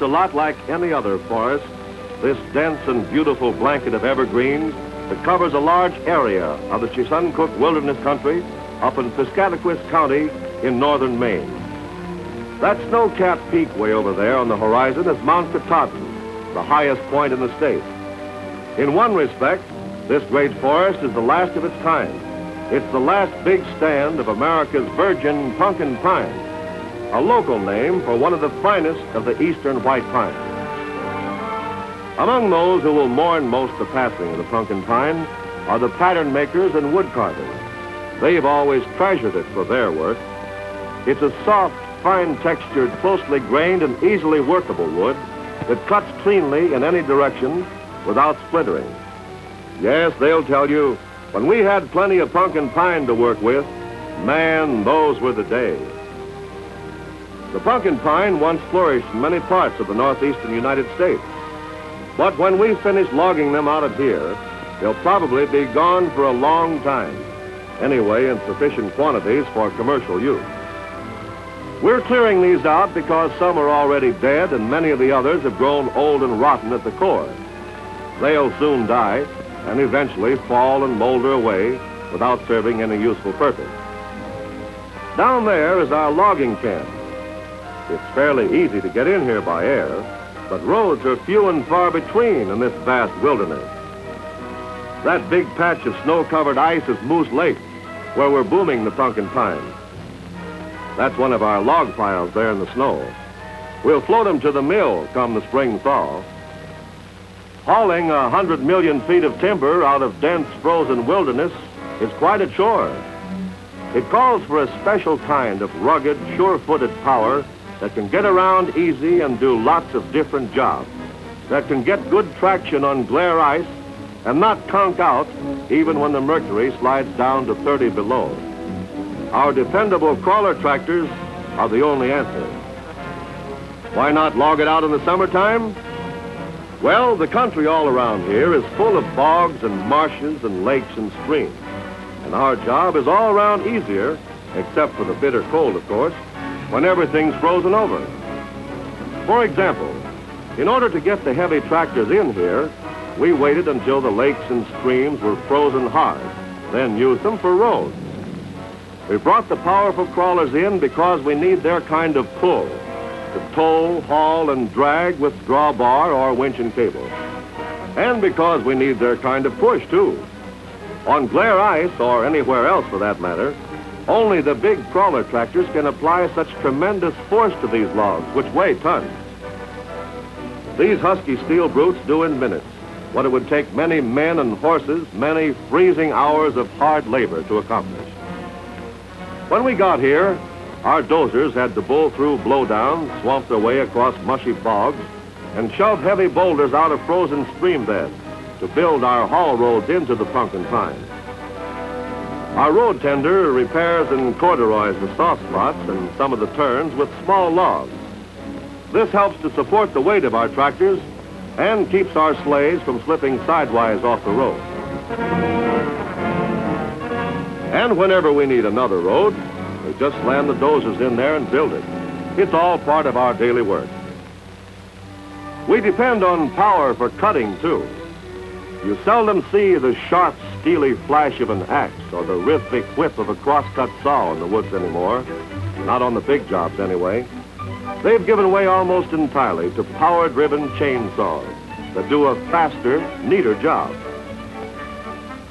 a lot like any other forest, this dense and beautiful blanket of evergreens that covers a large area of the Chisuncook Wilderness Country up in Piscataquis County in northern Maine. That snow-capped peak way over there on the horizon is Mount Katahdin, the highest point in the state. In one respect, this great forest is the last of its kind. It's the last big stand of America's virgin Punkin pine, a local name for one of the finest of the eastern white pines. Among those who will mourn most the passing of the Punkin pine are the pattern makers and wood carvers. They've always treasured it for their work. It's a soft, fine-textured, closely grained, and easily workable wood that cuts cleanly in any direction without splintering. Yes, they'll tell you, when we had plenty of Punkin pine to work with, man, those were the days. The Punkin pine once flourished in many parts of the northeastern United States. But when we finish logging them out of here, they'll probably be gone for a long time. Anyway, in sufficient quantities for commercial use. We're clearing these out because some are already dead and many of the others have grown old and rotten at the core. They'll soon die and eventually fall and molder away without serving any useful purpose. Down there is our logging camp. It's fairly easy to get in here by air, but roads are few and far between in this vast wilderness. That big patch of snow-covered ice is Moose Lake, where we're booming the Punkin pine. That's one of our log piles there in the snow. We'll float them to the mill come the spring thaw. Hauling 100 million feet of timber out of dense frozen wilderness is quite a chore. It calls for a special kind of rugged, sure-footed power that can get around easy and do lots of different jobs, that can get good traction on glare ice and not conk out even when the mercury slides down to 30 below. Our dependable crawler tractors are the only answer. Why not log it out in the summertime? Well, the country all around here is full of bogs and marshes and lakes and streams. And our job is all around easier, except for the bitter cold, of course, when everything's frozen over. For example, in order to get the heavy tractors in here, we waited until the lakes and streams were frozen hard, then used them for roads. We brought the powerful crawlers in because we need their kind of pull, to tow, haul, and drag with drawbar or winch and cable. And because we need their kind of push, too. On glare ice, or anywhere else for that matter, only the big crawler tractors can apply such tremendous force to these logs, which weigh tons. These husky steel brutes do in minutes what it would take many men and horses, many freezing hours of hard labor to accomplish. When we got here, our dozers had to bull through blowdowns, swamp their way across mushy bogs, and shove heavy boulders out of frozen stream beds to build our haul roads into the Punkin pine. Our road tender repairs and corduroys the soft spots and some of the turns with small logs. This helps to support the weight of our tractors and keeps our sleighs from slipping sidewise off the road. And whenever we need another road, we just slam the dozers in there and build it. It's all part of our daily work. We depend on power for cutting, too. You seldom see the sharp, steely flash of an axe or the rhythmic whip of a cross-cut saw in the woods anymore. Not on the big jobs, anyway. They've given way almost entirely to power-driven chainsaws that do a faster, neater job.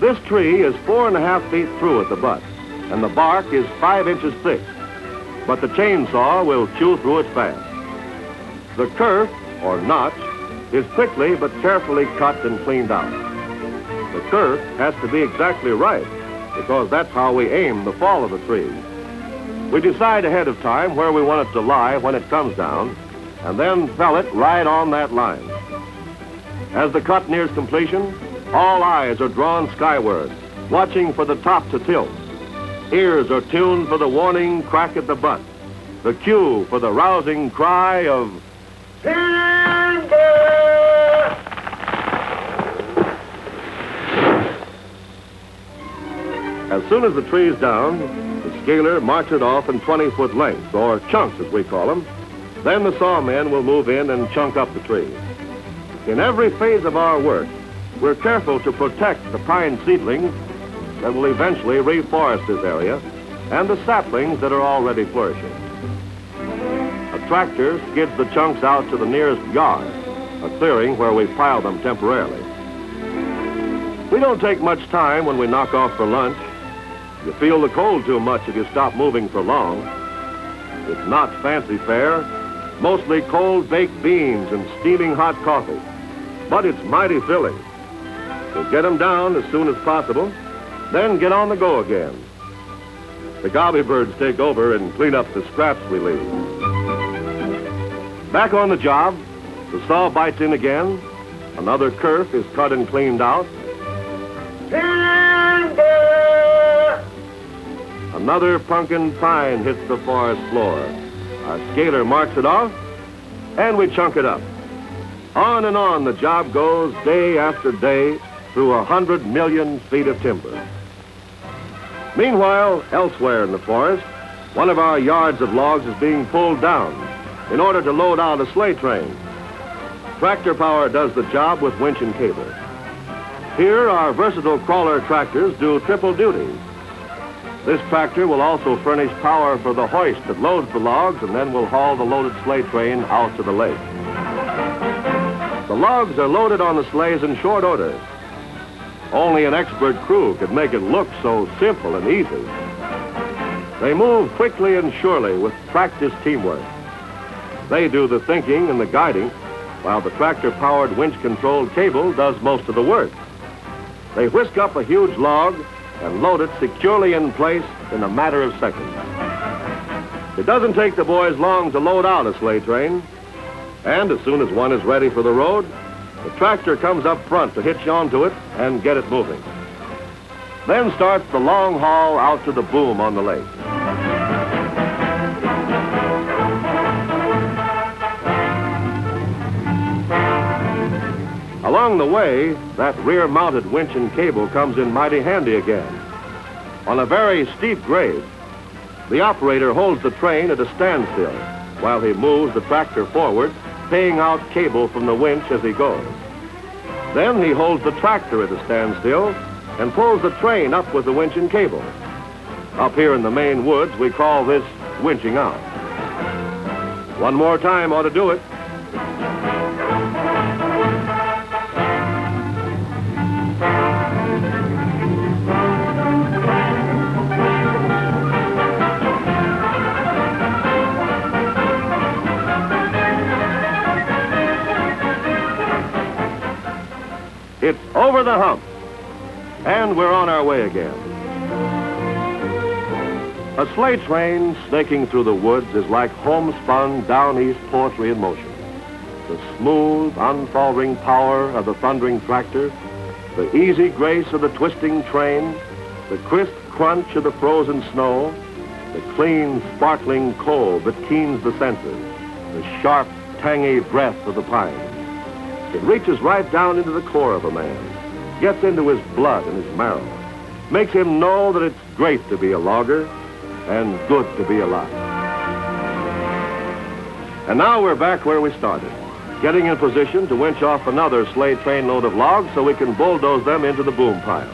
This tree is 4.5 feet through at the butt, and the bark is 5 inches thick, but the chainsaw will chew through it fast. The kerf, or notch, is quickly but carefully cut and cleaned out. The kerf has to be exactly right, because that's how we aim the fall of the tree. We decide ahead of time where we want it to lie when it comes down, and then fell it right on that line. As the cut nears completion, all eyes are drawn skyward, watching for the top to tilt. Ears are tuned for the warning crack at the butt, the cue for the rousing cry of timber! As soon as the tree's down, the scaler marches off in 20-foot lengths, or chunks as we call them, Then the sawmen will move in and chunk up the tree. In every phase of our work, we're careful to protect the pine seedlings that will eventually reforest this area and the saplings that are already flourishing. A tractor skids the chunks out to the nearest yard, a clearing where we pile them temporarily. We don't take much time when we knock off for lunch. You feel the cold too much if you stop moving for long. It's not fancy fare, mostly cold baked beans and steaming hot coffee, but it's mighty filling. We'll get them down as soon as possible, then get on the go again. The gobby birds take over and clean up the scraps we leave. Back on the job, the saw bites in again, another kerf is cut and cleaned out. Timber! Another pumpkin pine hits the forest floor. Our scaler marks it off, and we chunk it up. On and on the job goes day after day through 100 million feet of timber. Meanwhile, elsewhere in the forest, one of our yards of logs is being pulled down in order to load out a sleigh train. Tractor power does the job with winch and cable. Here, our versatile crawler tractors do triple duty. This tractor will also furnish power for the hoist that loads the logs and then will haul the loaded sleigh train out to the lake. The logs are loaded on the sleighs in short order. Only an expert crew could make it look so simple and easy. They move quickly and surely with practiced teamwork. They do the thinking and the guiding, while the tractor-powered winch-controlled cable does most of the work. They whisk up a huge log and load it securely in place in a matter of seconds. It doesn't take the boys long to load out a sleigh train, and as soon as one is ready for the road, the tractor comes up front to hitch onto it and get it moving. Then starts the long haul out to the boom on the lake. Along the way, that rear-mounted winch and cable comes in mighty handy again. On a very steep grade, the operator holds the train at a standstill while he moves the tractor forward, paying out cable from the winch as he goes. Then he holds the tractor at a standstill and pulls the train up with the winch and cable. Up here in the Maine woods, we call this winching out. One more time ought to do it. It's over the hump, and we're on our way again. A sleigh train snaking through the woods is like homespun down-east poetry in motion. The smooth, unfaltering power of the thundering tractor, the easy grace of the twisting train, the crisp crunch of the frozen snow, the clean, sparkling cold that keens the senses, the sharp, tangy breath of the pine. It reaches right down into the core of a man, gets into his blood and his marrow, makes him know that it's great to be a logger and good to be alive. And now we're back where we started, getting in position to winch off another sleigh train load of logs so we can bulldoze them into the boom pile.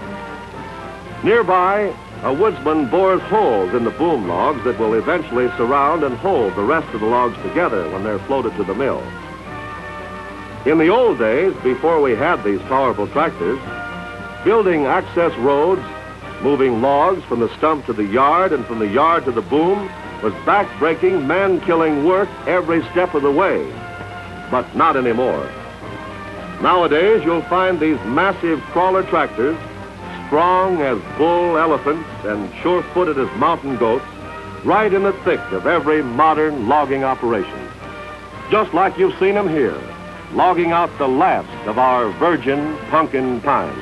Nearby, a woodsman bores holes in the boom logs that will eventually surround and hold the rest of the logs together when they're floated to the mill. In the old days, before we had these powerful tractors, building access roads, moving logs from the stump to the yard and from the yard to the boom was back-breaking, man-killing work every step of the way. But not anymore. Nowadays, you'll find these massive crawler tractors, strong as bull elephants and sure-footed as mountain goats, right in the thick of every modern logging operation. Just like you've seen them here, logging out the last of our virgin pumpkin pine.